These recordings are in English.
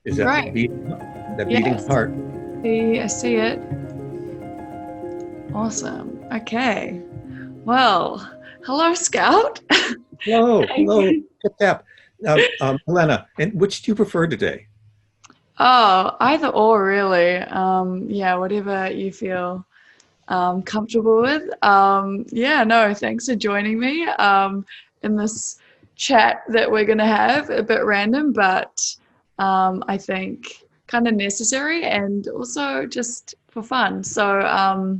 Is that Right. that beating Yes. heart? I see it. Awesome. Okay. Well, hello, Scout. Hello, Thank hello, you. tip tap. Helena, and which do you prefer today? Oh, either or, really. Yeah, whatever you feel comfortable with. Yeah, no, thanks for joining me in this chat that we're going to have, a bit random, but I think kind of necessary and also just for fun. So,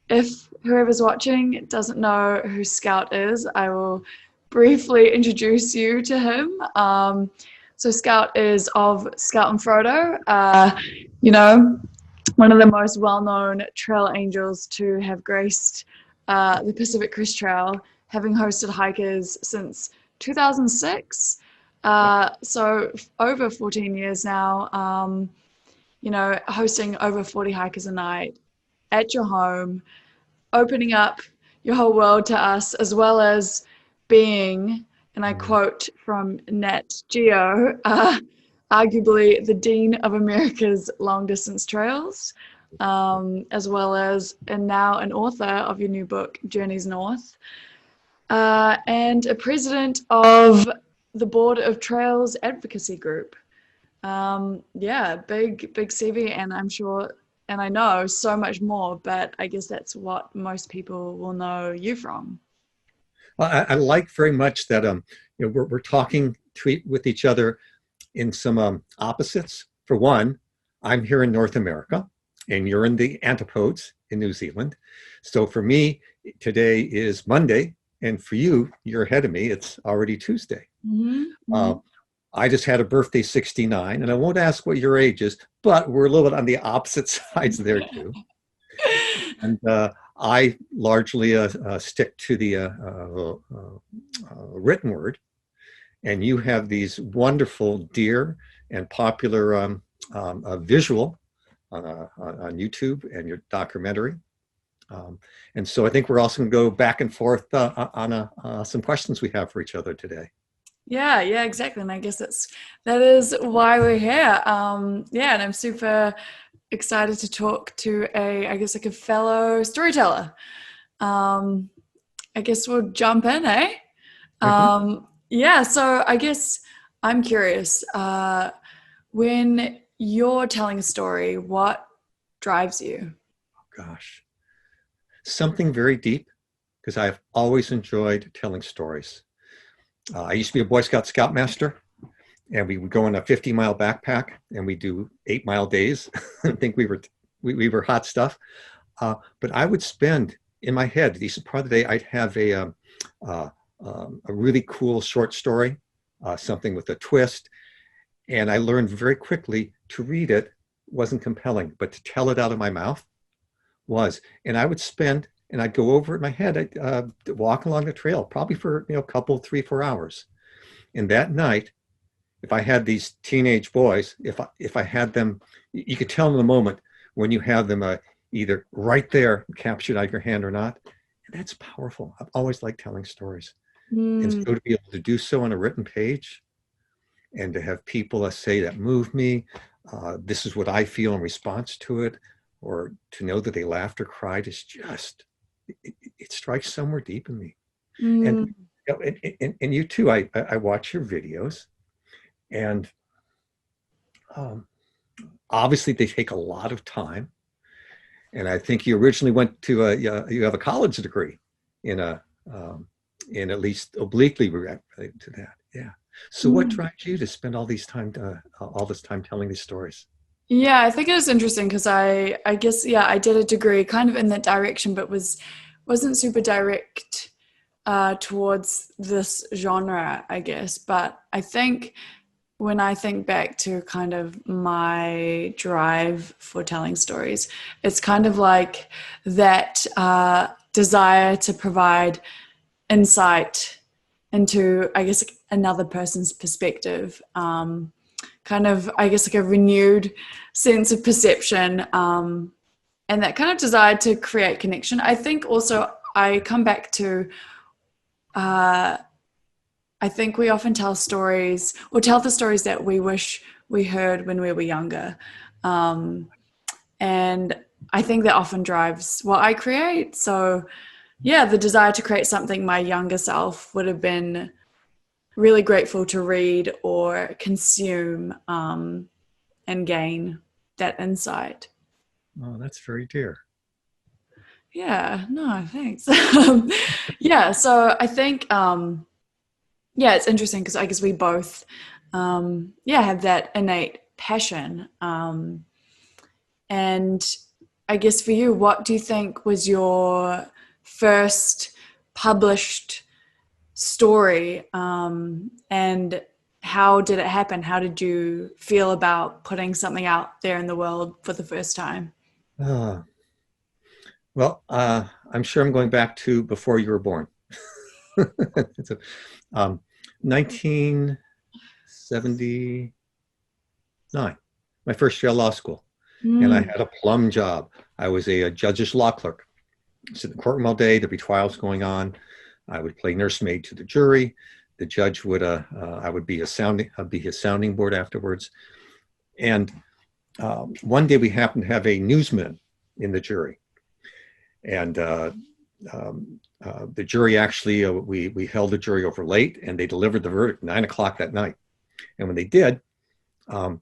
if whoever's watching doesn't know who Scout is, I will briefly introduce you to him. So Scout is of Scout and Frodo, you know, one of the most well-known trail angels to have graced the Pacific Crest Trail, having hosted hikers since 2006. So over 14 years now, hosting over 40 hikers a night at your home, opening up your whole world to us, as well as being, and I quote from Nat Geo, arguably the dean of America's long distance trails, as well as, and now an author of your new book, Journeys North, and a president of the Board of Trails Advocacy Group. Yeah, big CV, and I'm sure, and I know so much more, but I guess that's what most people will know you from. Well, I like very much that we're talking with each other in some opposites. For one, I'm here in North America, and you're in the antipodes in New Zealand. So for me, today is Monday, and for you, you're ahead of me. It's already Tuesday. Uh, Mm-hmm. I just had a birthday 69, and I won't ask what your age is, but we're a little bit on the opposite sides there too. And I largely stick to the written word, and you have these wonderful, dear, and popular visual on YouTube and your documentary. And so I think we're also going to go back and forth on some questions we have for each other today. Yeah, exactly. And I guess that is why we're here. Yeah, and I'm super excited to talk to I guess like a fellow storyteller. Um, I guess we'll jump in, eh? Mhm. Yeah, so I guess I'm curious. When you're telling a story, what drives you? Gosh, something very deep, because I've always enjoyed telling stories. I used to be a Boy Scout Scoutmaster, and we would go on a 50-mile backpack, and we do 8-mile days. I think we were hot stuff. But I would spend in my head a decent part of the day. I'd have a really cool short story, something with a twist, and I learned very quickly to read it wasn't compelling, but to tell it out of my mouth was. And I would spend, and I'd go over it in my head. I'd walk along the trail, probably for a couple, 3, 4 hours. And that night, if I had these teenage boys, if I had them, you could tell in the moment when you have them either right there captured out of your hand or not. And that's powerful. I've always liked telling stories. And Mm, so to be able to do so on a written page and to have people say that move me, this is what I feel in response to it, or to know that they laughed or cried is just, it strikes somewhere deep in me. And, mm. and you too, I watch your videos, and um, obviously they take a lot of time. And I think you originally went to you have a college degree in um, in at least obliquely related to that. Yeah. So what Mm. drives you to spend all this time telling these stories? Yeah, I think it was interesting because I guess yeah, I did a degree kind of in that direction, but wasn't super direct towards this genre, I guess. But I think when I think back to kind of my drive for telling stories, it's kind of like that desire to provide insight into, I guess, like another person's perspective. Kind of, I guess, like a renewed sense of perception, and that kind of desire to create connection. I think also I come back to uh, I think we often tell stories or tell the stories that we wish we heard when we were younger. And I think that often drives what I create. So yeah, the desire to create something my younger self would have been really grateful to read or consume, and gain that insight. Oh, that's very dear. Yeah, no, thanks. Yeah, so I think, yeah, it's interesting because I guess we both, yeah, have that innate passion. And I guess for you, what do you think was your first published story, and how did it happen? How did you feel about putting something out there in the world for the first time? Uh, well, I'm sure I'm going back to before you were born. It's a, 1979, my first year of law school, and I Mm. had a plum job. I was a judge's law clerk. Sit in the courtroom all day. There'd be trials going on. I would play nursemaid to the jury. The judge would, I would be I'd be his sounding board afterwards. And one day we happened to have a newsman in the jury, and the jury actually, we held the jury over late, and they delivered the verdict 9 o'clock that night. And when they did, um,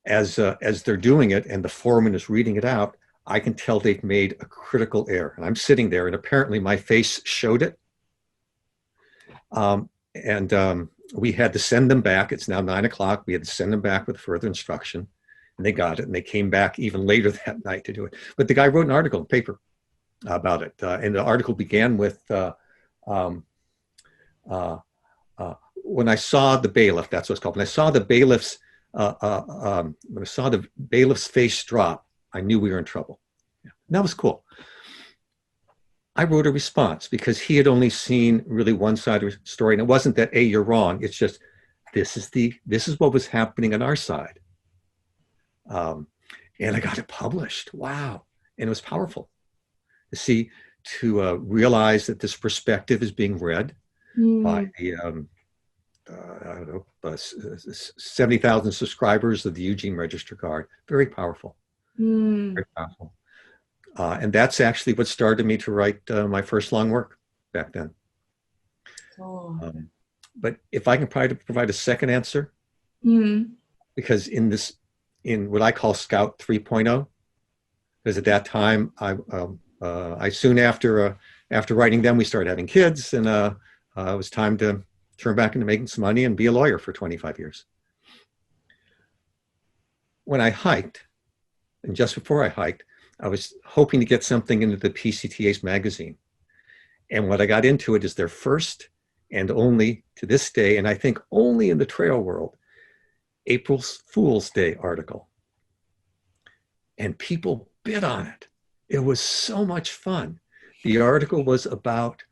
as they're doing it, and the foreman is reading it out, I can tell they've made a critical error. And I'm sitting there, and apparently my face showed it. And we had to send them back. It's now 9 o'clock. We had to send them back with further instruction. And they got it. And they came back even later that night to do it. But the guy wrote an article in the paper about it. And the article began with, um, when I saw the bailiff, that's what it's called. When I saw the bailiff's face drop, I knew we were in trouble. Yeah. And that was cool. I wrote a response because he had only seen really one side of the story. And it wasn't that, hey, you're wrong. It's just, this is what was happening on our side. And I got it published. Wow. And it was powerful to see, to realize that this perspective is being read by the, I don't know, 70,000 subscribers of the Eugene Register Guard. Very powerful. Very powerful. And that's actually what started me to write my first long work back then. Oh. But if I can provide a second answer, because in what I call Scout 3.0, because at that time, I soon after writing them, we started having kids, and it was time to turn back into making some money and be a lawyer for 25 years. When I hiked, and just before I hiked, I was hoping to get something into the PCTA's magazine. And what I got into it is their first and only, to this day, and I think only in the trail world, April Fool's Day article. And people bid on it. It was so much fun. The article was about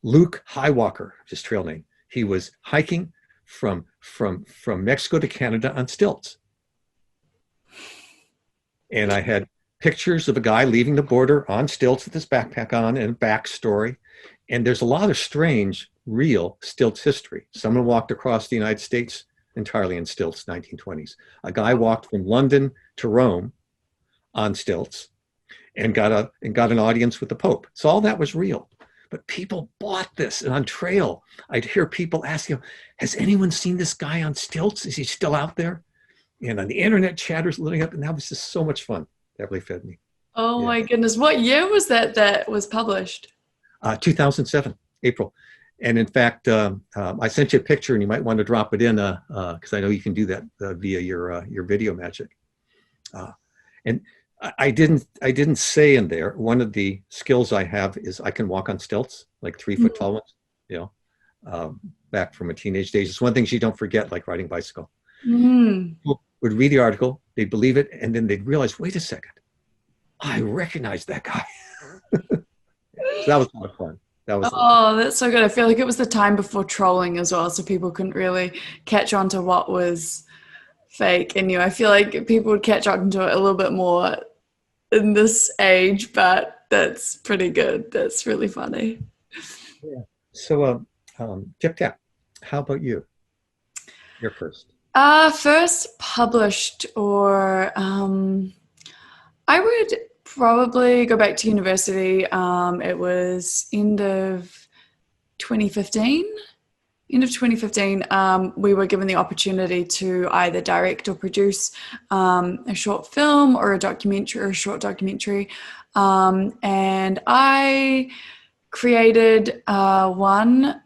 Luke Highwalker, his trail name. He was hiking from Mexico to Canada on stilts. And I had pictures of a guy leaving the border on stilts with his backpack on, and a backstory. And there's a lot of strange, real stilts history. Someone walked across the United States entirely in stilts, 1920s. A guy walked from London to Rome on stilts and got an audience with the Pope. So all that was real. But people bought this. And on trail, I'd hear people asking, has anyone seen this guy on stilts? Is he still out there? And on the internet, chatters lit up, and that was just so much fun. That really fed me. Oh Yeah. my goodness. What year was that was published? 2007, April. And in fact, I sent you a picture, and you might want to drop it in because I know you can do that via your video magic. And I didn't say in there, one of the skills I have is I can walk on stilts, like 3 foot tall ones, back from my teenage days. It's one of the things you don't forget, like riding bicycle. People would read the article, they'd believe it, and then they'd realize, wait a second, I recognize that guy. So that was a lot of fun. That's so good. I feel like it was the time before trolling as well, so people couldn't really catch on to what was fake in you. I feel like people would catch on to it a little bit more in this age, but that's pretty good. That's really funny. Yeah. So, Tip Tap, how about you? You're first. First published, or I would probably go back to university. It was end of 2015. End of 2015, we were given the opportunity to either direct or produce a short film or a documentary or a short documentary. And I created one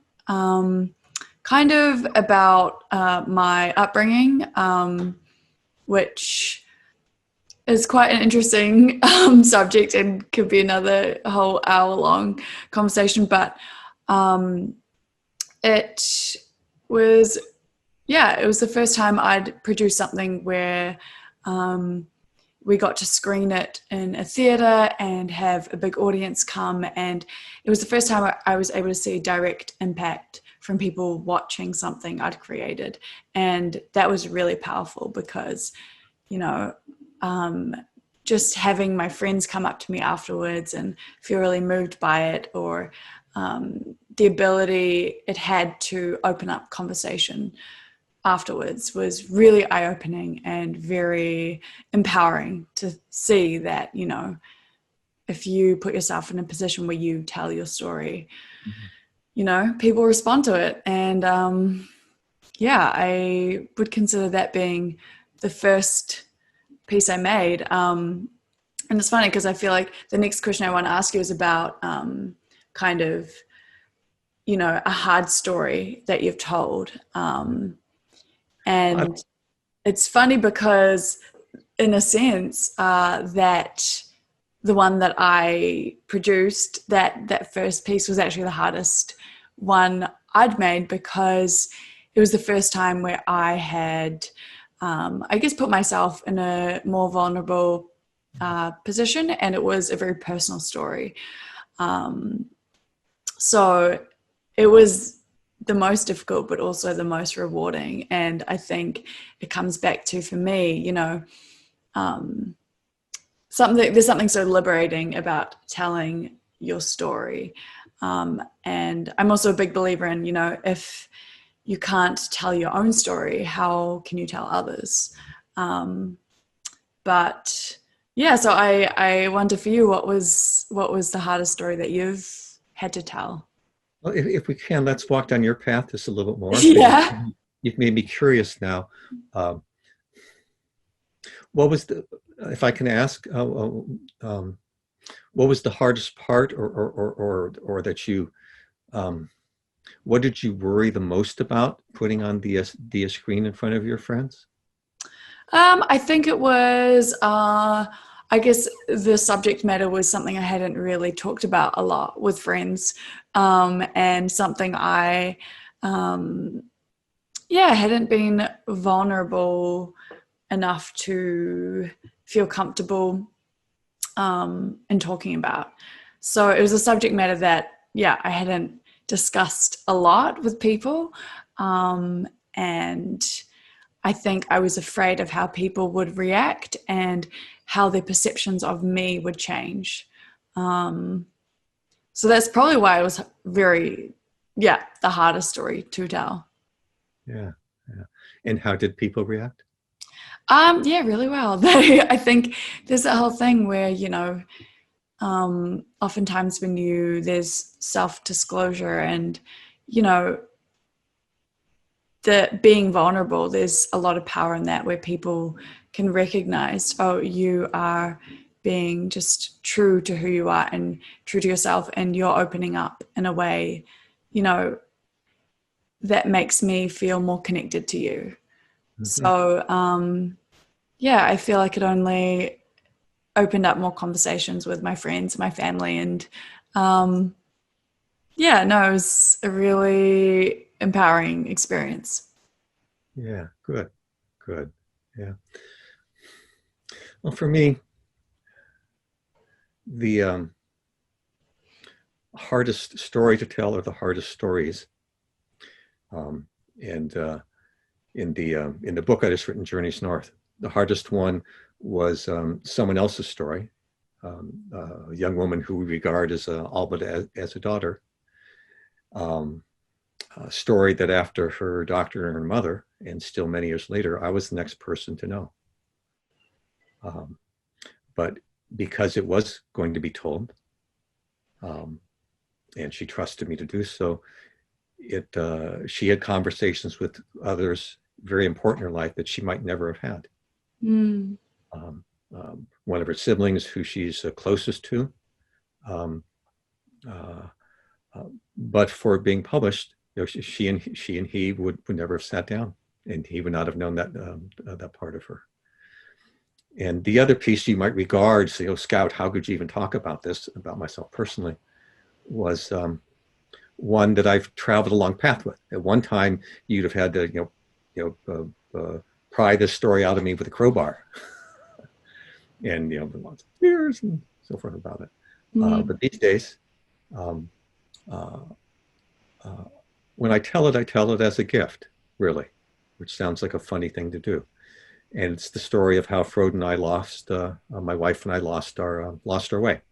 kind of about my upbringing, which is quite an interesting subject and could be another whole hour-long conversation. But it was, yeah, it was the first time I'd produced something where we got to screen it in a theatre and have a big audience come. And it was the first time I was able to see direct impact from people watching something I'd created. And that was really powerful because, you know, just having my friends come up to me afterwards and feel really moved by it, or the ability it had to open up conversation afterwards, was really eye-opening and very empowering to see that, you know, if you put yourself in a position where you tell your story, you know, people respond to it. And yeah, I would consider that being the first piece I made. And it's funny because I feel like the next question I want to ask you is about kind of, you know, a hard story that you've told. And it's funny because in a sense that the one that I produced, that first piece, was actually the hardest one I'd made, because it was the first time where I had, I guess, put myself in a more vulnerable position, and it was a very personal story. So it was the most difficult, but also the most rewarding. And I think it comes back to, for me, you know, there's something so liberating about telling your story. And I'm also a big believer in, you know, if you can't tell your own story, how can you tell others? But yeah, so I wonder for you, what was the hardest story that you've had to tell? Well, if we can, let's walk down your path just a little bit more, because Yeah. you've made me curious now. Um, what was if I can ask, what was the hardest part, or that you, um, what did you worry the most about putting on the screen in front of your friends? I think it was, I guess the subject matter was something I hadn't really talked about a lot with friends, and something I, yeah, hadn't been vulnerable enough to feel comfortable in talking about. So it was a subject matter that, yeah, I hadn't discussed a lot with people, and I think I was afraid of how people would react and how their perceptions of me would change. So that's probably why it was very, yeah, the hardest story to tell. Yeah, yeah. And how did people react? Yeah, really well. I think there's that whole thing where, you know, oftentimes when there's self-disclosure and, you know, the being vulnerable, there's a lot of power in that, where people can recognize, oh, you are being just true to who you are and true to yourself, and you're opening up in a way, you know, that makes me feel more connected to you. Hmm. So yeah, I feel like it only opened up more conversations with my friends, my family, and yeah, no, it was a really empowering experience. Yeah, good, good. Yeah. Well, for me, the hardest story to tell are the hardest stories. Um, and in the book I just written, Journeys North, the hardest one was someone else's story, a young woman who we regard as all but as a daughter. A story that after her doctor and her mother and still many years later, I was the next person to know. Um, but because it was going to be told, um, and she trusted me to do so, she had conversations with others very important in her life that she might never have had. Mm. Um, one of her siblings, who she's closest to, um, uh, but for being published, she and he would never have sat down, and he would not have known that part of her. And the other piece you might regard, so, Scout, how could you even talk about this about myself personally, was one that I've traveled a long path with. At one time, you'd have had to, pry this story out of me with a crowbar, and lots of tears and so forth about it. Mm. But these days, um, uh, uh, when I tell it as a gift, really, which sounds like a funny thing to do. And it's the story of how Frode and I lost, my wife and I lost our way.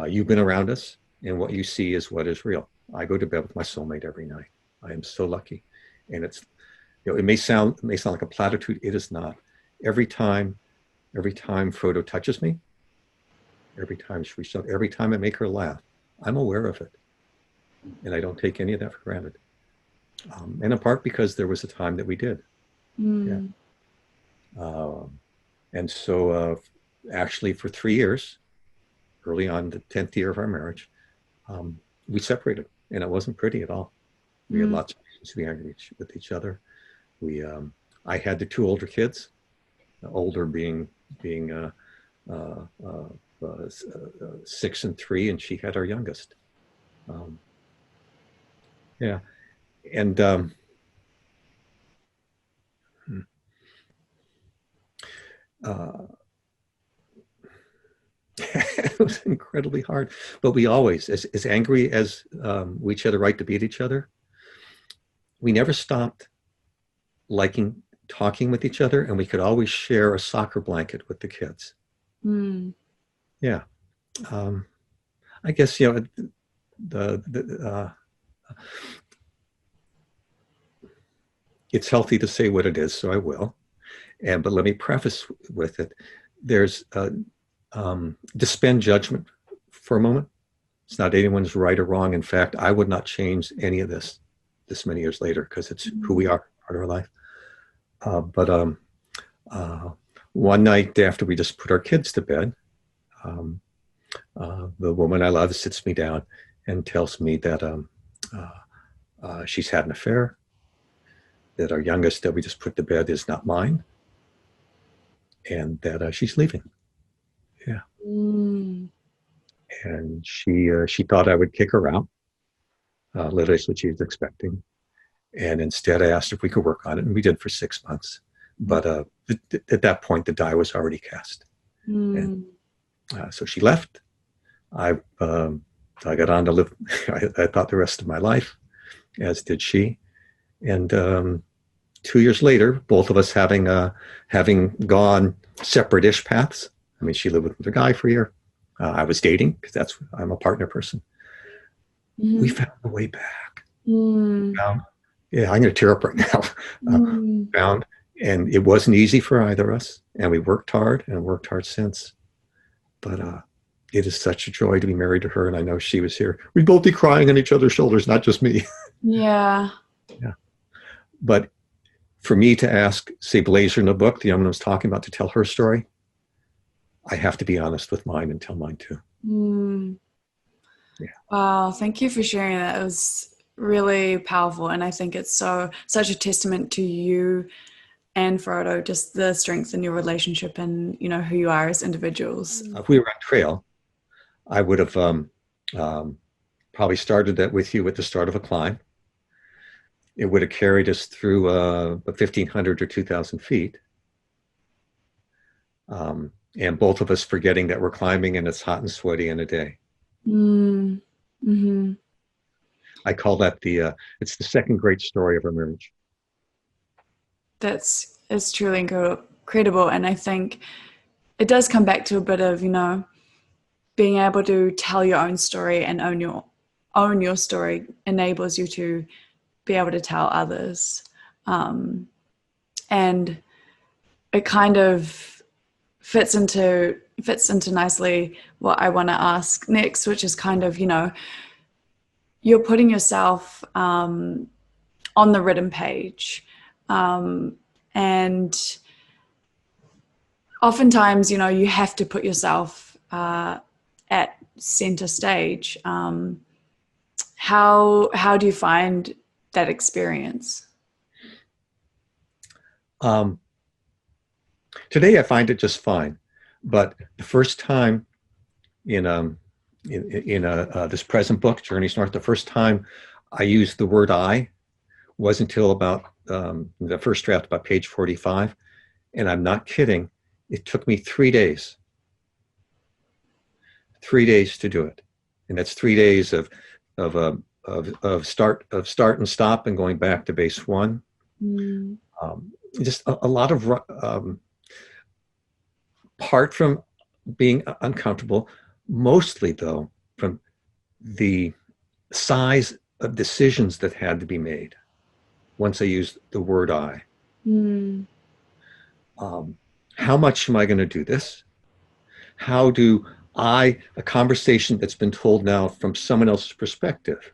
You've been around us, and what you see is what is real. I go to bed with my soulmate every night. I am so lucky, and it's, it may sound like a platitude. It is not. Every time Frodo touches me, every time I make her laugh, I'm aware of it, and I don't take any of that for granted. And in part because there was a time that we did. Mm. Yeah. And so, actually, for 3 years, early on, the 10th year of our marriage, we separated, and it wasn't pretty at all. We had lots of reasons to be angry with each other. I had the 2 older kids, the older being 6 and 3, and she had our youngest. Yeah, and it was incredibly hard. But we always, as angry as we each had a right to be at each other, we never stopped liking talking with each other, and we could always share a soccer blanket with the kids. Mm. Yeah. I guess, it's healthy to say what it is, so I will. But let me preface with it. There's suspend judgment for a moment. It's not anyone's right or wrong. In fact, I would not change any of this many years later, because it's who we are, part of our life. But one night after we just put our kids to bed, the woman I love sits me down and tells me that she's had an affair, that our youngest that we just put to bed is not mine, and that she's leaving. Yeah. Mm. And she thought I would kick her out. Literally, that's what she was expecting. And instead, I asked if we could work on it, and we did for 6 months. But at that point, the die was already cast. Mm. And so she left. I got on to live, I thought, the rest of my life, as did she. And 2 years later, both of us having gone separate-ish paths. I mean, she lived with a guy for a year. I was dating, because I'm a partner person. Mm. We found a way back. Mm. Yeah, I'm going to tear up right now. Found, and it wasn't easy for either of us, and we worked hard since. But it is such a joy to be married to her, and I know she was here. We'd both be crying on each other's shoulders, not just me. Yeah. Yeah. But for me to ask, say, Blazer in the book, the young woman I was talking about, to tell her story, I have to be honest with mine and tell mine too. Mm. Yeah. Wow, thank you for sharing that. It was really powerful, and I think it's such a testament to you and Frodo, just the strength in your relationship and who you are as individuals. If we were on trail, I would have probably started that with you at the start of a climb. It would have carried us through 1,500 or 2,000 feet. And both of us forgetting that we're climbing and it's hot and sweaty in a day. Mm. Mm-hmm. I call that it's the second great story of our marriage. It's truly incredible. And I think it does come back to a bit of, being able to tell your own story and own your story enables you to be able to tell others. And it kind of fits into nicely what I want to ask next, which is kind of, you're putting yourself on the written page, and oftentimes, you have to put yourself at center stage. How do you find that experience? Today I find it just fine, but the first time in this present book, Journeys North, the first time I used the word "I" was until about the first draft, about page 45, and I'm not kidding. It took me 3 days to do it, and that's 3 days of start and stop and going back to base one. Just a lot of apart from being uncomfortable, mostly though from the size of decisions that had to be made once I used the word "I." How much am I going to do this? How do a conversation that's been told now from someone else's perspective,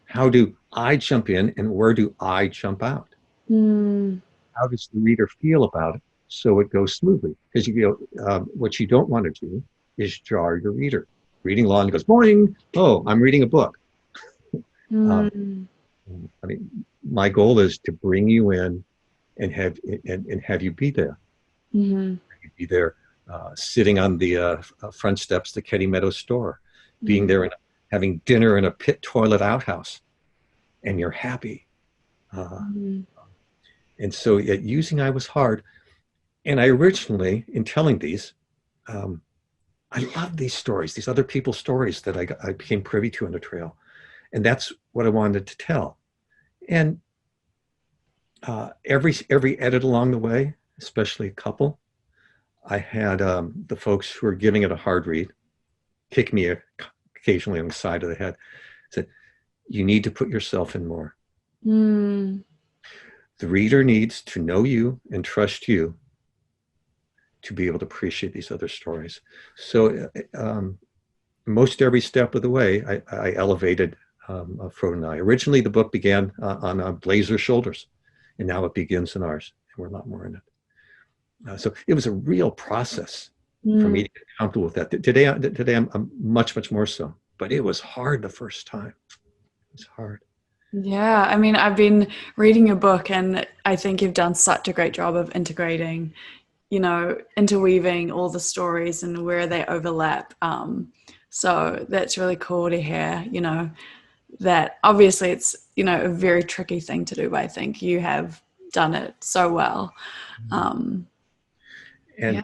how do I jump in and where do I jump out? How does the reader feel about it so it goes smoothly? Because what you don't want to do is jar your reader. Reading along, goes, "Morning. Oh, I'm reading a book." I mean, my goal is to bring you in and have you be there. Be there, sitting on the front steps of the Ketty Meadows store, being there and having dinner in a pit toilet outhouse, and you're happy. And so using "I" was hard. And I originally, in telling these, I love these stories, these other people's stories that I became privy to on the trail. And that's what I wanted to tell. And every edit along the way, especially a couple, I had the folks who were giving it a hard read kick me occasionally on the side of the head, said, "You need to put yourself in more. The reader needs to know you and trust you to be able to appreciate these other stories." So most every step of the way, I elevated Frodo and I. Originally, the book began on Blazer's shoulders, and now it begins in ours, and we're a lot more in it. So it was a real process for me to get comfortable with that. Today I'm much, much more so, but it was hard the first time. It was hard. Yeah, I mean, I've been reading your book, and I think you've done such a great job of integrating, interweaving all the stories and where they overlap. So that's really cool to hear, that obviously it's, a very tricky thing to do, but I think you have done it so well. And Yeah.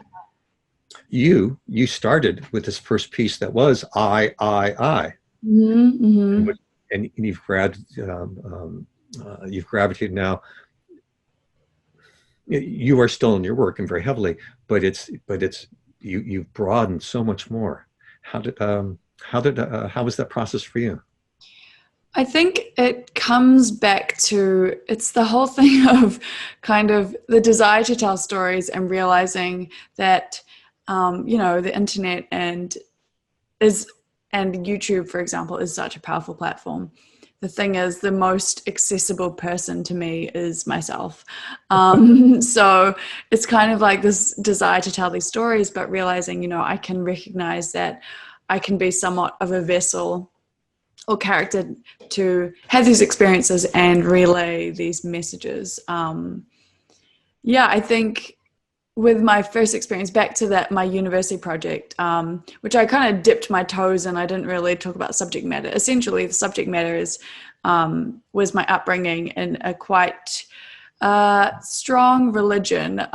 you started with this first piece that was I. And you've gravitated now. You are still in your work and very heavily, but you've broadened so much more. How was that process for you? I think it comes back to, it's the whole thing of kind of the desire to tell stories and realizing that, the internet and YouTube, for example, is such a powerful platform. The thing is, the most accessible person to me is myself. So it's kind of like this desire to tell these stories, but realizing, I can recognize that I can be somewhat of a vessel or character to have these experiences and relay these messages. I think with my first experience, back to my university project, which I kind of dipped my toes in, I didn't really talk about subject matter. Essentially, the subject matter was my upbringing in a quite strong religion.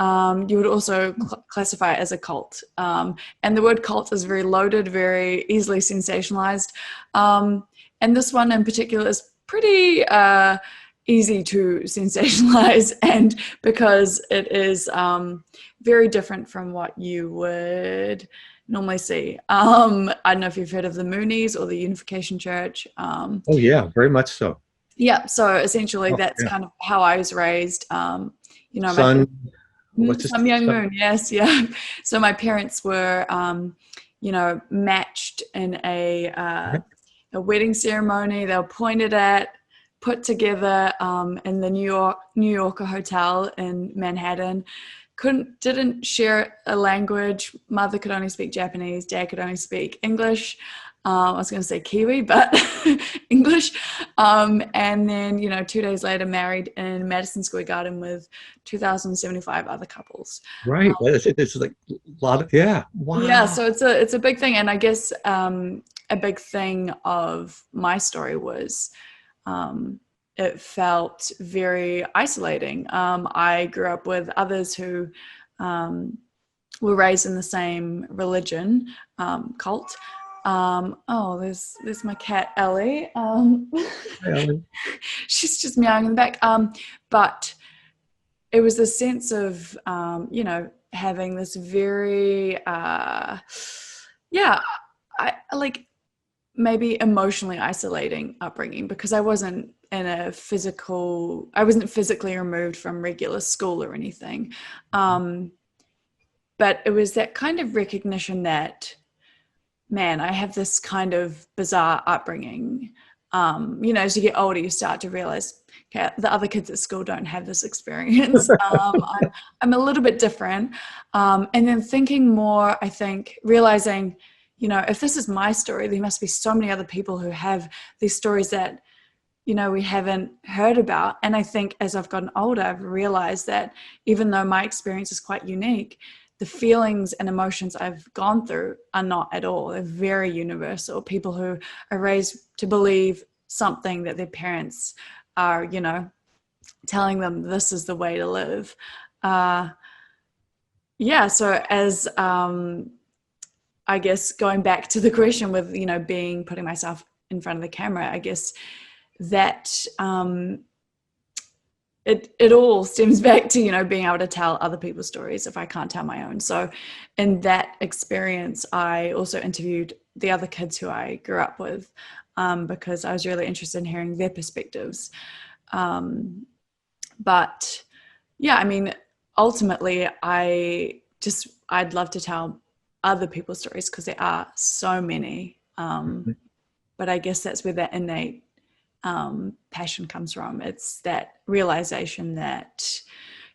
You would also classify it as a cult. And the word cult is very loaded, very easily sensationalized. And this one in particular is pretty easy to sensationalize, and because it is very different from what you would normally see. I don't know if you've heard of the Moonies or the Unification Church. Oh yeah, very much so. Yeah, so essentially Oh, that's yeah. kind of how I was raised. My Sun, what's this? some young Sun? moon, yes, yeah. So my parents were, matched in a wedding ceremony. They were pointed at, put together in the New Yorker hotel in Manhattan. Didn't share a language. Mother could only speak Japanese. Dad could only speak English. I was going to say Kiwi, but English. And then, 2 days later, married in Madison Square Garden with 2,075 other couples. Right. It's like a lot of, yeah. Yeah, Wow. so it's a big thing, and I guess a big thing of my story was um, it felt very isolating. I grew up with others who um, were raised in the same religion cult. Oh, there's my cat Ellie. Hi, Ellen. She's just meowing in the back. But it was a sense of having this very yeah, I like maybe emotionally isolating upbringing because I wasn't physically removed from regular school or anything. But it was that kind of recognition that, man, I have this kind of bizarre upbringing. As you get older, you start to realize, okay, the other kids at school don't have this experience. I'm a little bit different. And then thinking more, I think, realizing, if this is my story, there must be so many other people who have these stories that, we haven't heard about. And I think as I've gotten older, I've realized that even though my experience is quite unique, the feelings and emotions I've gone through are not at all. They're very universal. People who are raised to believe something that their parents are, telling them this is the way to live. So as I guess going back to the question with, putting myself in front of the camera, I guess that it all stems back to, being able to tell other people's stories if I can't tell my own. So in that experience, I also interviewed the other kids who I grew up with because I was really interested in hearing their perspectives. But yeah, I mean, ultimately, I'd love to tell other people's stories because there are so many. But I guess that's where that innate passion comes from. It's that realization that,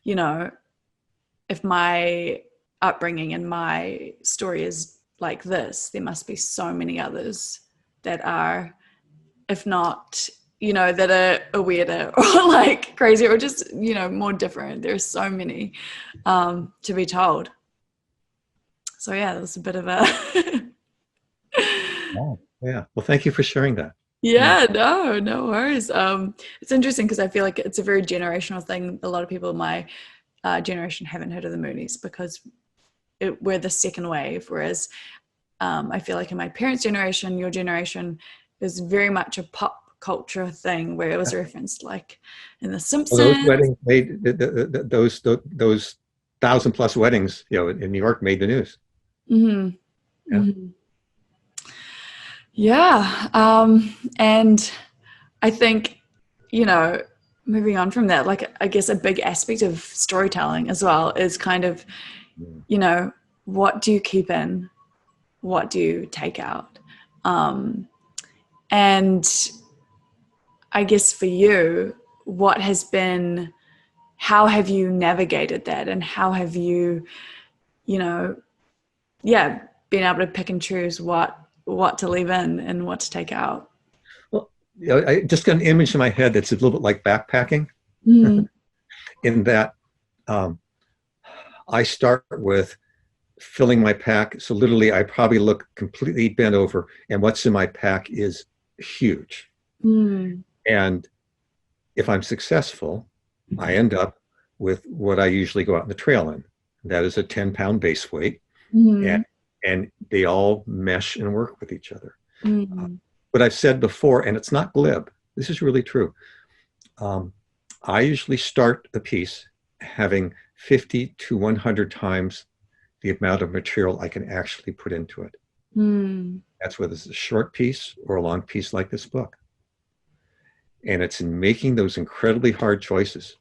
if my upbringing and my story is like this, there must be so many others that are, if not, that are weirder or like crazy or just, more different. There's so many to be told. So yeah, that was a bit of a Wow. Yeah. Well, thank you for sharing that. Yeah. yeah, no worries. It's interesting because I feel like it's a very generational thing. A lot of people in my generation haven't heard of the Moonies because we're the second wave, whereas I feel like in my parents' generation, your generation, is very much a pop culture thing where it was referenced like in The Well, those Simpsons. weddings made those 1,000+ weddings, in New York made the news. Mm-hmm. Yeah. Mm-hmm. Yeah. And I think, moving on from that, like, I guess a big aspect of storytelling as well is kind of, what do you keep in? What do you take out? And I guess for you, how have you navigated that? And how have you, you know, been able to pick and choose what to leave in and what to take out? Well, I just got an image in my head that's a little bit like backpacking Mm, in that um, I start with filling my pack. So literally, I probably look completely bent over, and what's in my pack is huge. mm, And if I'm successful, I end up with what I usually go out in the trail in. That is a 10-pound base weight, and mm, and they all mesh and work with each other. mm, But I've said before, and it's not glib. This is really true. Um, I usually start a piece having 50 to 100 times the amount of material I can actually put into it. mm, That's whether it's a short piece or a long piece like this book. And it's in making those incredibly hard choices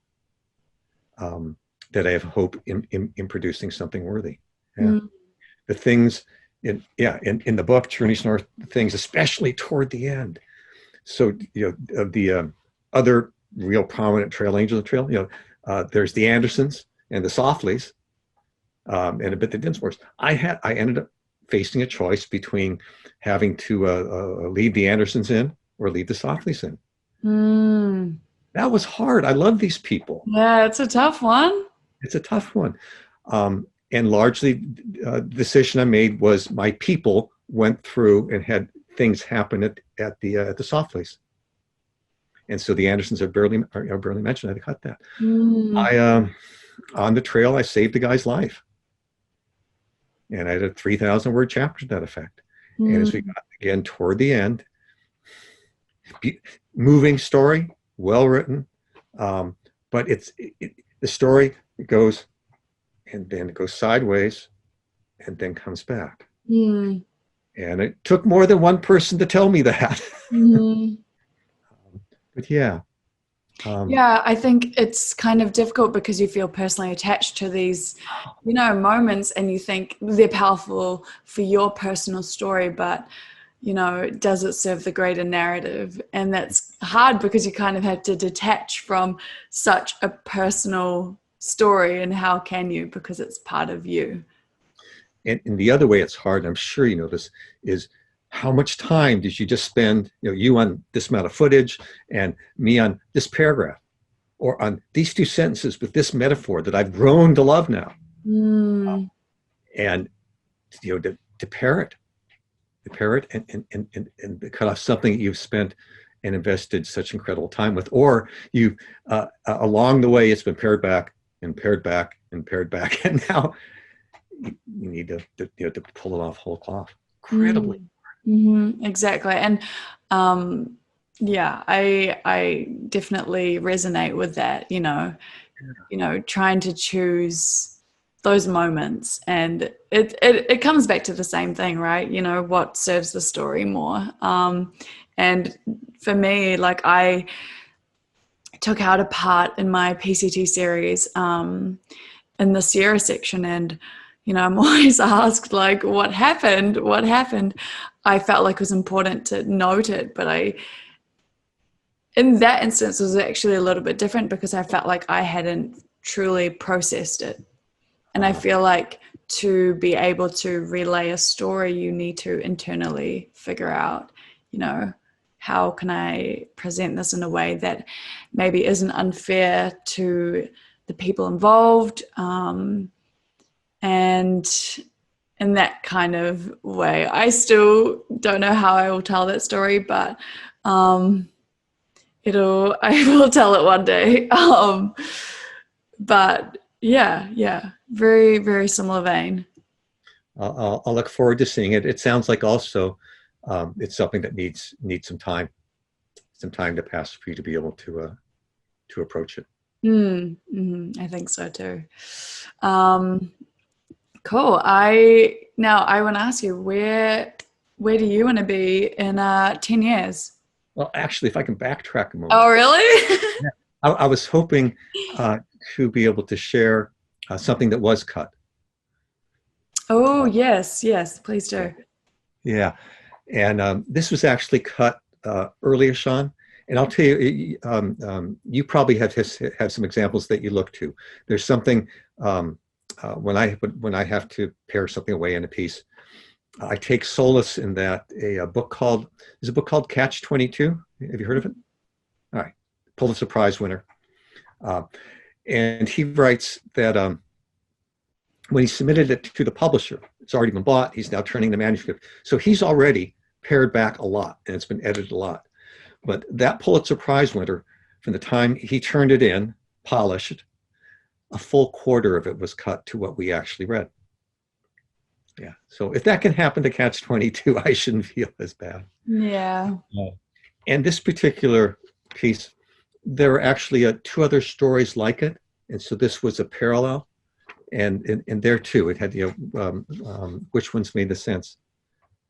that I have hope in producing something worthy. Yeah. Mm. The things in the book, Journeys North, the things, especially toward the end. So, of the other real prominent trail angels of the trail, there's the Andersons and the Softleys, and a bit the Dinsmores. I ended up facing a choice between having to leave the Andersons in or leave the Softleys in. Mm. That was hard. I love these people. Yeah, it's a tough one. It's a tough one. And largely, the decision I made was my people went through and had things happen at the Softleys. And so the Andersons are barely mentioned. I had to cut that. Mm. On the trail, I saved a guy's life. And I had a 3,000-word chapter to that effect. And as we got again toward the end, moving story, well written, but the story goes and then it goes sideways and then comes back. Mm. And it took more than one person to tell me that. Mm. But yeah. Yeah, I think it's kind of difficult because you feel personally attached to these, moments, and you think they're powerful for your personal story, but, does it serve the greater narrative? And that's hard because you kind of have to detach from such a personal story, and how can you, because it's part of you. And the other way it's hard, I'm sure you know this, is how much time did you just spend, you on this amount of footage and me on this paragraph or on these two sentences with this metaphor that I've grown to love now. And, to pair it and cut off something that you've spent and invested such incredible time with, or you, along the way, it's been pared back and pared back and pared back. And now you need to pull it off whole cloth. Incredibly. Mm-hmm, exactly. And I definitely resonate with that, trying to choose those moments, and it comes back to the same thing, right? What serves the story more. And for me, like, I took out a part in my PCT series in the Sierra section, and I'm always asked, like, what happened? I felt like it was important to note it, but in that instance, it was actually a little bit different because I felt like I hadn't truly processed it. And I feel like to be able to relay a story, you need to internally figure out, how can I present this in a way that maybe isn't unfair to the people involved, and in that kind of way. I still don't know how I will tell that story, but I will tell it one day. But yeah, very, very similar vein. I'll look forward to seeing it. It sounds like also it's something that needs some time to pass for you to be able to approach it. I think so too. Cool. I want to ask you, where do you want to be in 10 years? Well, actually, if I can backtrack a moment. Oh, really? Yeah. I was hoping to be able to share something that was cut. Oh, yes, please do. Yeah. And this was actually cut earlier, Sean. And I'll tell you, you probably have some examples that you look to. There's something when I have to pare something away in a piece, I take solace in that there's a book called Catch-22. Have you heard of it? All right, Pulitzer Prize winner. And he writes that when he submitted it to the publisher, it's already been bought. He's now turning the manuscript. So he's already pared back a lot, and it's been edited a lot. But that Pulitzer Prize winner, from the time he turned it in, polished, a full quarter of it was cut to what we actually read. Yeah. So if that can happen to Catch-22, I shouldn't feel as bad. Yeah. And this particular piece, there are actually two other stories like it. And so this was a parallel. And there too, it had, which ones made the sense.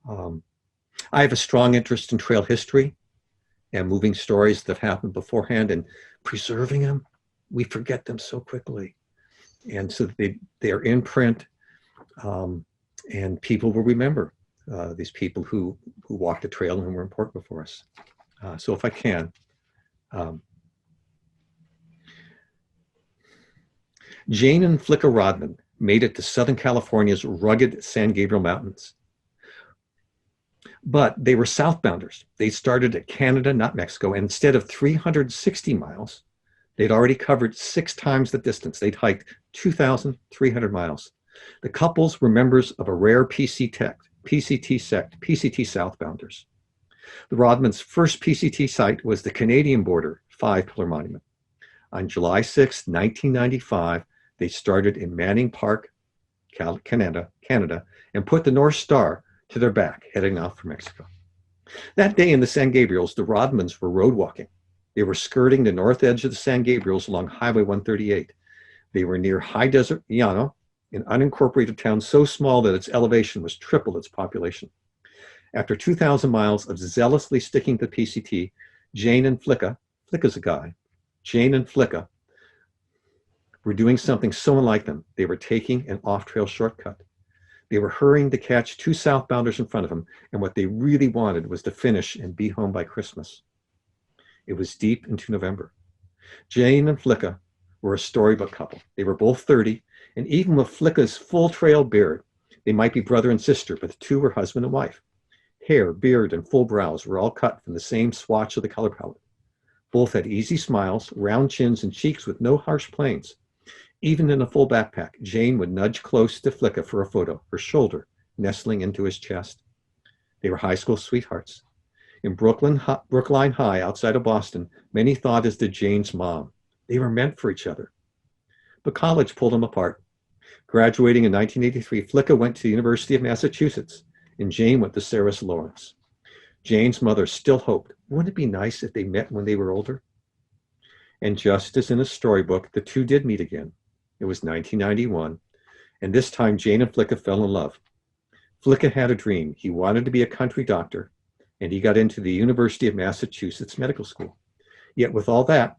I have a strong interest in trail history. and moving stories that happened beforehand and preserving them. We forget them so quickly. And so they are in print, and people will remember these people who walked the trail and were important for us. So if I can, Jane and Flicka Rodman made it to Southern California's rugged San Gabriel Mountains. But they were southbounders. They started at Canada, not Mexico, and instead of 360 miles, they'd already covered 6 times the distance. They'd hiked 2,300 miles. The couples were members of a rare PCT sect, PCT southbounders. The Rodmans' first PCT site was the Canadian border 5-pillar monument. On July 6, 1995, they started in Manning Park, Canada, and put the North Star to their back, heading off for Mexico. That day in the San Gabriels, the Rodmans were road walking. They were skirting the north edge of the San Gabriels along Highway 138. They were near high desert Llano, an unincorporated town so small that its elevation was triple its population. After 2,000 miles of zealously sticking to PCT, Jane and Flicka's a guy, Jane and Flicka were doing something so unlike them. They were taking an off-trail shortcut. They were hurrying to catch 2 southbounders in front of them, and what they really wanted was to finish and be home by Christmas. It was deep into November. Jane and Flicka were a storybook couple. They were both 30, and even with Flicka's full trail beard, they might be brother and sister, but the two were husband and wife. Hair, beard, and full brows were all cut from the same swatch of the color palette. Both had easy smiles, round chins, and cheeks with no harsh planes. Even in a full backpack, Jane would nudge close to Flicka for a photo, her shoulder nestling into his chest. They were high school sweethearts. In Brookline High, outside of Boston, many thought as did Jane's mom. They were meant for each other. But college pulled them apart. Graduating in 1983, Flicka went to the University of Massachusetts, and Jane went to Sarah Lawrence. Jane's mother still hoped, wouldn't it be nice if they met when they were older? And just as in a storybook, the two did meet again. It was 1991, and this time Jane and Flicka fell in love. Flicka had a dream. He wanted to be a country doctor, and he got into the University of Massachusetts Medical School. Yet with all that,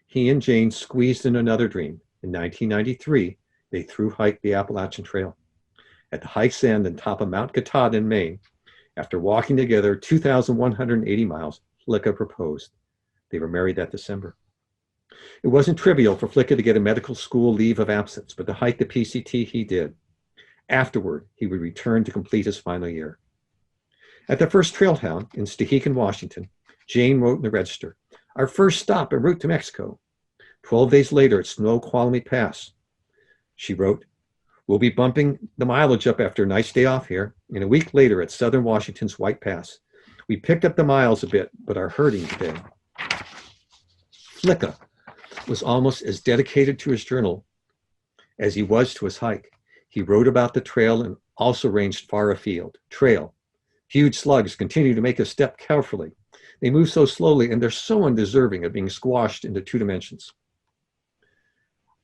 he and Jane squeezed in another dream. In 1993, they thru-hiked the Appalachian Trail. At the hike's end on top of Mount Katahdin in Maine, after walking together 2,180 miles, Flicka proposed. They were married that December. It wasn't trivial for Flicka to get a medical school leave of absence, but to hike the PCT he did. Afterward, he would return to complete his final year. At the first trail town in Stehekin, Washington, Jane wrote in the register, "Our first stop en route to Mexico." 12 days later at Snoqualmie Pass, she wrote, "We'll be bumping the mileage up after a nice day off here." And a week later at Southern Washington's White Pass, "We picked up the miles a bit, but are hurting today." Flicka was almost as dedicated to his journal as he was to his hike. He wrote about the trail and also ranged far afield. Trail. Huge slugs continue to make us step carefully. They move so slowly and they're so undeserving of being squashed into 2 dimensions.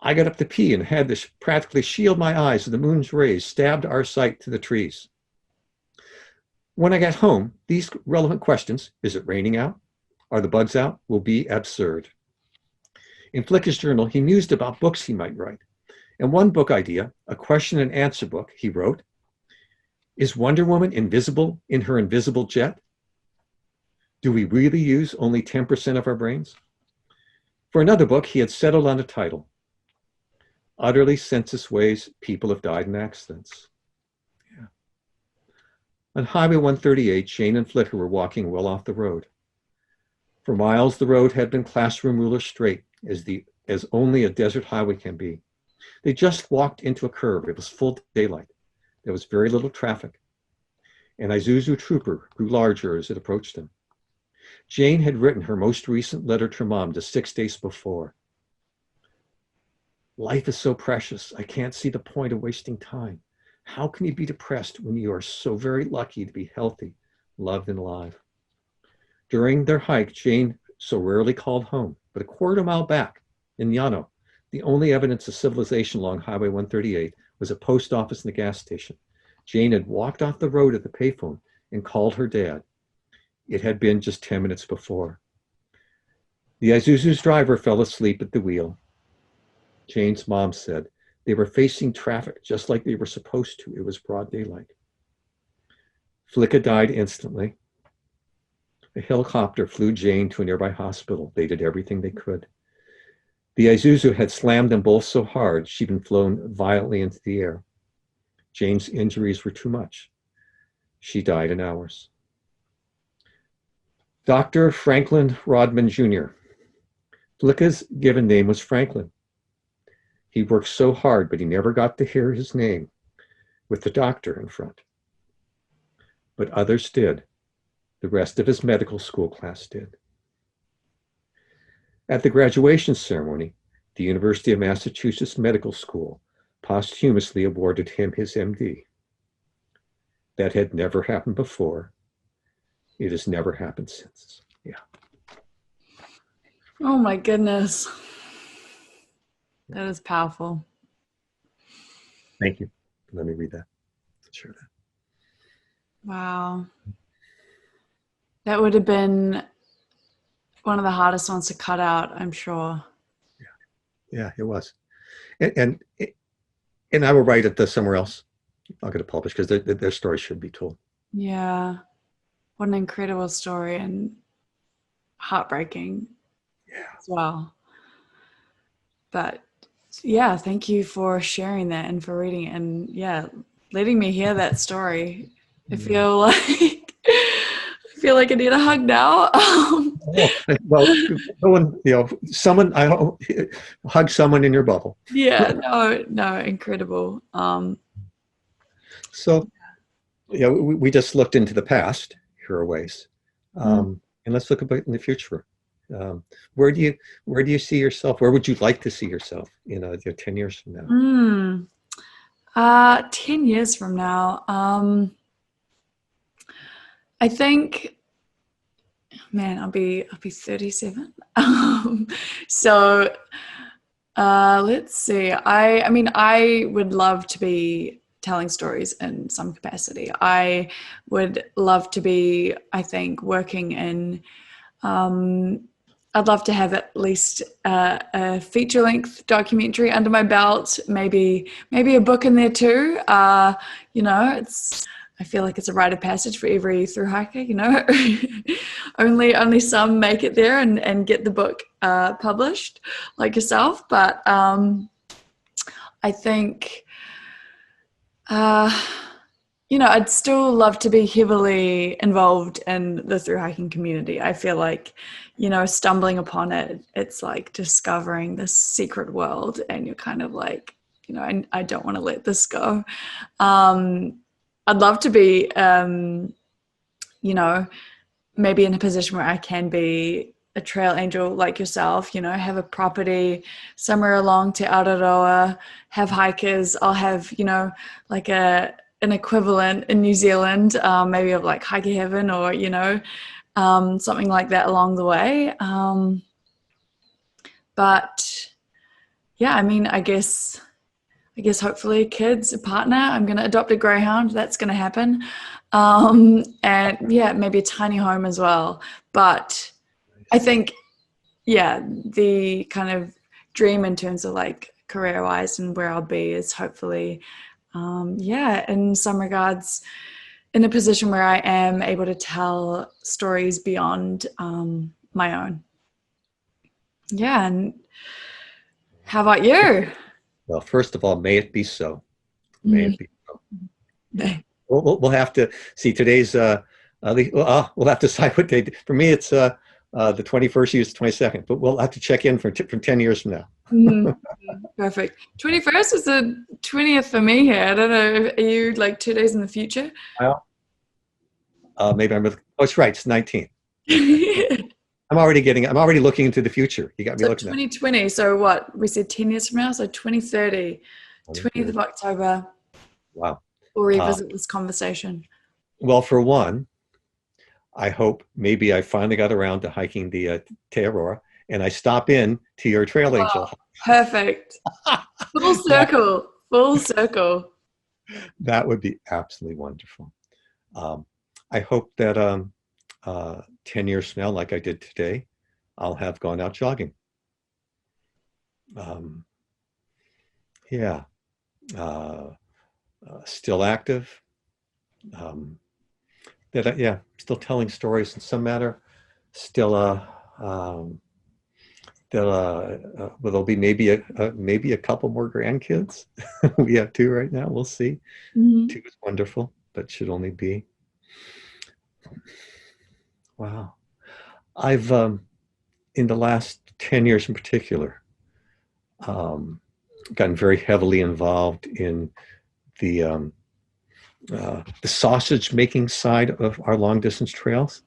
I got up to pee and had to practically shield my eyes as the moon's rays stabbed our sight to the trees. When I got home, these relevant questions, is it raining out? Are the bugs out? Will be absurd. In Flicka's journal, he mused about books he might write. And one book idea, a question and answer book, he wrote, "Is Wonder Woman invisible in her invisible jet? Do we really use only 10% of our brains?" For another book, he had settled on a title, "Utterly Senseless Ways People Have Died in Accidents." Yeah. On Highway 138, Jane and Flicka were walking well off the road. For miles, the road had been classroom ruler straight, as only a desert highway can be. They just walked into a curve. It was full daylight. There was very little traffic. An Isuzu trooper grew larger as it approached them. Jane had written her most recent letter to her mom just 6 days before. "Life is so precious. I can't see the point of wasting time. How can you be depressed when you are so very lucky to be healthy, loved, and alive?" During their hike, Jane so rarely called home, but a quarter mile back in Llano, the only evidence of civilization along Highway 138 was a post office and a gas station. Jane had walked off the road at the payphone and called her dad. It had been just 10 minutes before. The Isuzu's driver fell asleep at the wheel. Jane's mom said they were facing traffic just like they were supposed to. It was broad daylight. Flicka died instantly. A helicopter flew Jane to a nearby hospital. They did everything they could. The Isuzu had slammed them both so hard she'd been flown violently into the air. Jane's injuries were too much. She died in hours. Dr. Franklin Rodman Jr. Flicka's given name was Franklin. He worked so hard, but he never got to hear his name with the doctor in front. But others did. The rest of his medical school class did. At the graduation ceremony, the University of Massachusetts Medical School posthumously awarded him his MD. That had never happened before. It has never happened since. Yeah. Oh my goodness. That is powerful. Thank you. Let me read that. Sure. Wow. That would have been one of the hardest ones to cut out, I'm sure. Yeah, it was. And I will write it somewhere else. I'll get it published because their story should be told. Yeah. What an incredible story and heartbreaking as well. But yeah, thank you for sharing that and for reading it and letting me hear that story. I feel like I need a hug now. Well, someone, hug someone in your bubble. Yeah, no, incredible. So, we just looked into the past. Here are ways, and let's look about in the future. Where do you see yourself? Where would you like to see yourself in 10 years from now? 10 years from now, I think, man, I'll be 37. So let's see. I mean, I would love to be telling stories in some capacity. I would love to be, I think, working in, I'd love to have at least a feature-length documentary under my belt, maybe a book in there too. I feel like it's a rite of passage for every thru hiker, only some make it there and get the book published like yourself. But I think, I'd still love to be heavily involved in the thru hiking community. I feel like, stumbling upon it, it's like discovering this secret world and you're kind of like, I don't want to let this go. I'd love to be, maybe in a position where I can be a trail angel like yourself, have a property somewhere along Te Araroa, have hikers. I'll have, like an equivalent in New Zealand, maybe of like Hiker Heaven or, something like that along the way. But yeah, I mean, I guess hopefully kids, a partner. I'm going to adopt a greyhound. That's going to happen. And yeah, maybe a tiny home as well. But I think, the kind of dream in terms of like career-wise and where I'll be is hopefully, in some regards, in a position where I am able to tell stories beyond my own. Yeah, and how about you? Well, first of all, may it be so. May it be so. Yeah. We'll have to see today's. We'll have to decide what day. For me, it's the 21st. Use the 22nd, but we'll have to check in from 10 years from now. Perfect. 21st is the 20th for me here. I don't know. Are you like 2 days in the future? Well, maybe I'm. Oh, it's right. It's 19th. I'm already looking into the future. You got me So looking 2020. So what? We said 10 years from now. So 2030, 20th of October. Wow. We'll revisit this conversation. Well, for one, I hope maybe I finally got around to hiking the Te Aurora, and I stop in to your trail angel. Perfect. Full circle. Full circle. That would be absolutely wonderful. I hope that 10 years from now, like I did today, I'll have gone out jogging. Um, yeah, uh, still active. Um, yeah, still telling stories in some matter. Still, um, well, there'll be maybe a couple more grandkids. We have two right now. We'll see. Mhm. Two is wonderful, but should only be. Wow. I've in the last 10 years in particular, um, gotten very heavily involved in the the sausage making side of our long distance trails,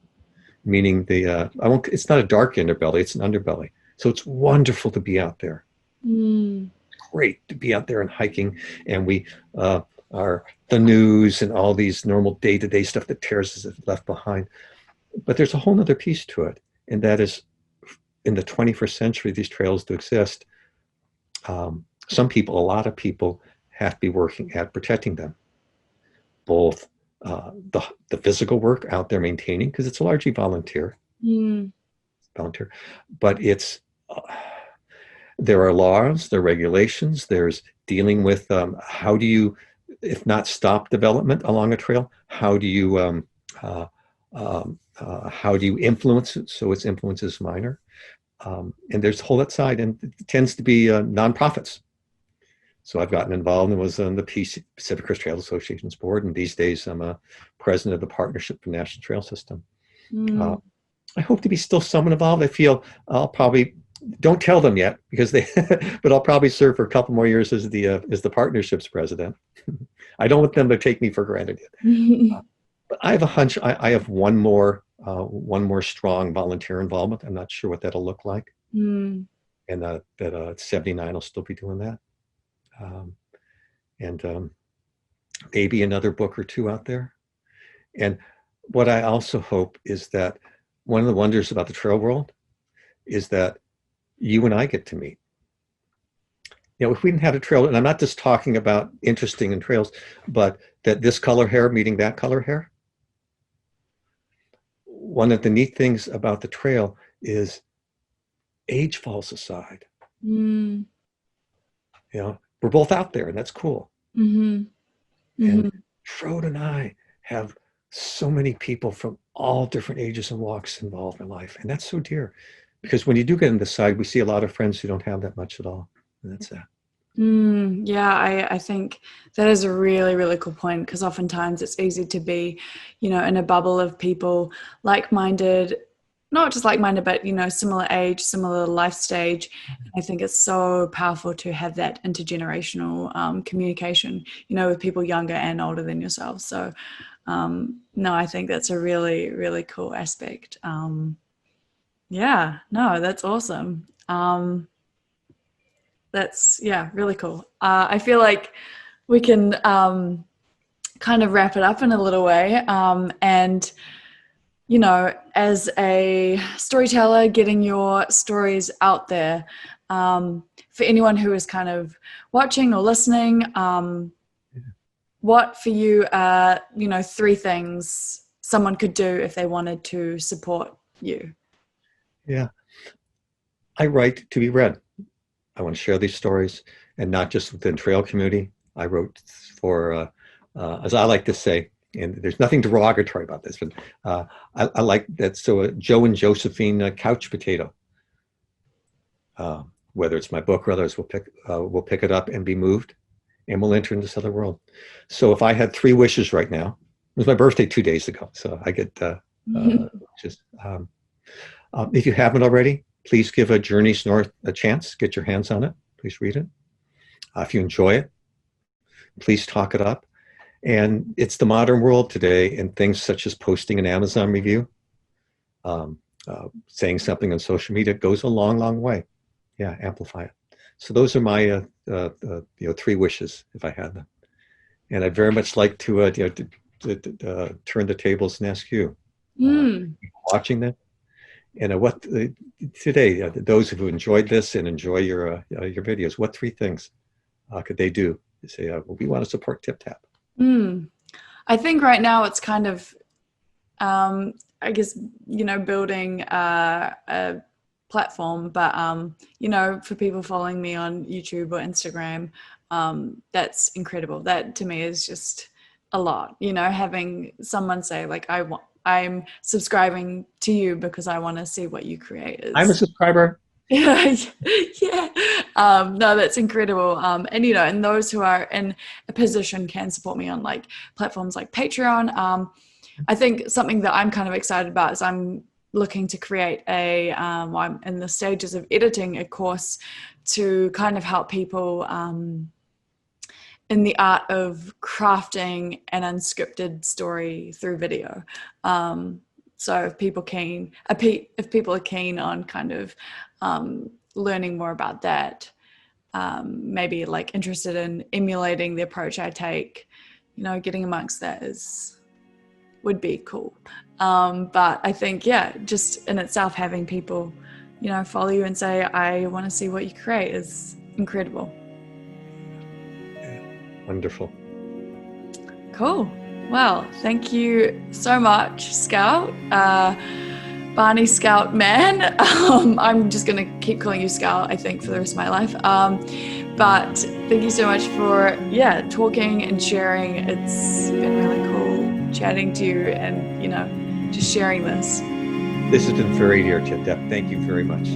meaning I won't, it's not a dark underbelly, it's an underbelly. So it's wonderful to be out there. Mm. Great to be out there and hiking. And we are the news and all these normal day-to-day stuff that tears us left behind. But there's a whole other piece to it. And that is, in the 21st century, these trails do exist. Some people, a lot of people, have to be working at protecting them, both the physical work out there maintaining, because it's largely Mm. volunteer, but there are laws, there are regulations, there's dealing with how do you, if not stop development along a trail, uh, how do you influence it so its influence is minor? And there's a whole that side, and it tends to be nonprofits. So I've gotten involved and was on the Pacific Crest Trail Association's board, and these days I'm a president of the Partnership for National Trail System. Uh, Mm. I hope to be still somewhat involved. I feel I'll probably, don't tell them yet because they, but I'll probably serve for a couple more years as the partnership's president. I don't want them to take me for granted yet. But I have a hunch. I have one more strong volunteer involvement. I'm not sure what that'll look like, Mm. and that at 79 I'll still be doing that, um, and maybe another book or two out there. And what I also hope is that one of the wonders about the trail world is that you and I get to meet. You know, if we didn't have a trail, and I'm not just talking about interesting in trails, but that this color hair meeting that color hair. One of the neat things about the trail is age falls aside. Mm. You know, we're both out there, and that's cool. Mhm. And Mhm. Frode and I have so many people from all different ages and walks involved in life, and that's so dear. Because when you do get in the side, we see a lot of friends who don't have that much at all, and that's that. Yeah, I think that is a really, really cool point because oftentimes it's easy to be, in a bubble of people like-minded, not just like-minded, but, similar age, similar life stage. I think it's so powerful to have that intergenerational communication, with people younger and older than yourself. So, no, I think that's a really, really cool aspect. Yeah, no, that's awesome. That's, yeah, really cool. I feel like we can kind of wrap it up in a little way. And, as a storyteller, getting your stories out there, for anyone who is kind of watching or listening, what for you are, three things someone could do if they wanted to support you? Yeah, I write to be read. I want to share these stories, and not just within trail community. I wrote for, as I like to say, and there's nothing derogatory about this, but I like that. So Joe and Josephine couch potato. Uh, Whether it's my book or others, will pick it up and be moved, and we'll enter into this other world. So if I had three wishes right now, it was my birthday 2 days ago, so I get just if you haven't already, please give a Journeys North a chance. Get your hands on it. Please read it. If you enjoy it, please talk it up. And it's the modern world today, and things such as posting an Amazon review, um, saying something on social media goes a long, long way. Yeah, amplify it. So those are my three wishes if I had them. And I'd very much like to turn the tables and ask you, Mm. watching them, and what today, those who enjoyed this and enjoy your videos, what three things could they do to say, well, we want to support Tip Tap? Mm. I think right now it's kind of, I guess, building a platform, but for people following me on YouTube or Instagram, that's incredible. That to me is just a lot, having someone say like, I'm subscribing to you because I want to see what you create I'm a is. subscriber. Yeah. No, that's incredible. And those who are in a position can support me on like platforms like Patreon. I think something that I'm kind of excited about is I'm looking to create I'm in the stages of editing a course to kind of help people in the art of crafting an unscripted story through video. So if people are keen on kind of learning more about that, maybe like interested in emulating the approach I take, getting amongst that would be cool. But I think, just in itself, having people, follow you and say, I want to see what you create is incredible. Wonderful. Cool. Well, thank you so much, Scout. Barney, Scout, Mann. I'm just going to keep calling you Scout, I think, for the rest of my life. But thank you so much for, talking and sharing. It's been really cool chatting to you and, just sharing this. This has been very dear to Deb. Thank you very much.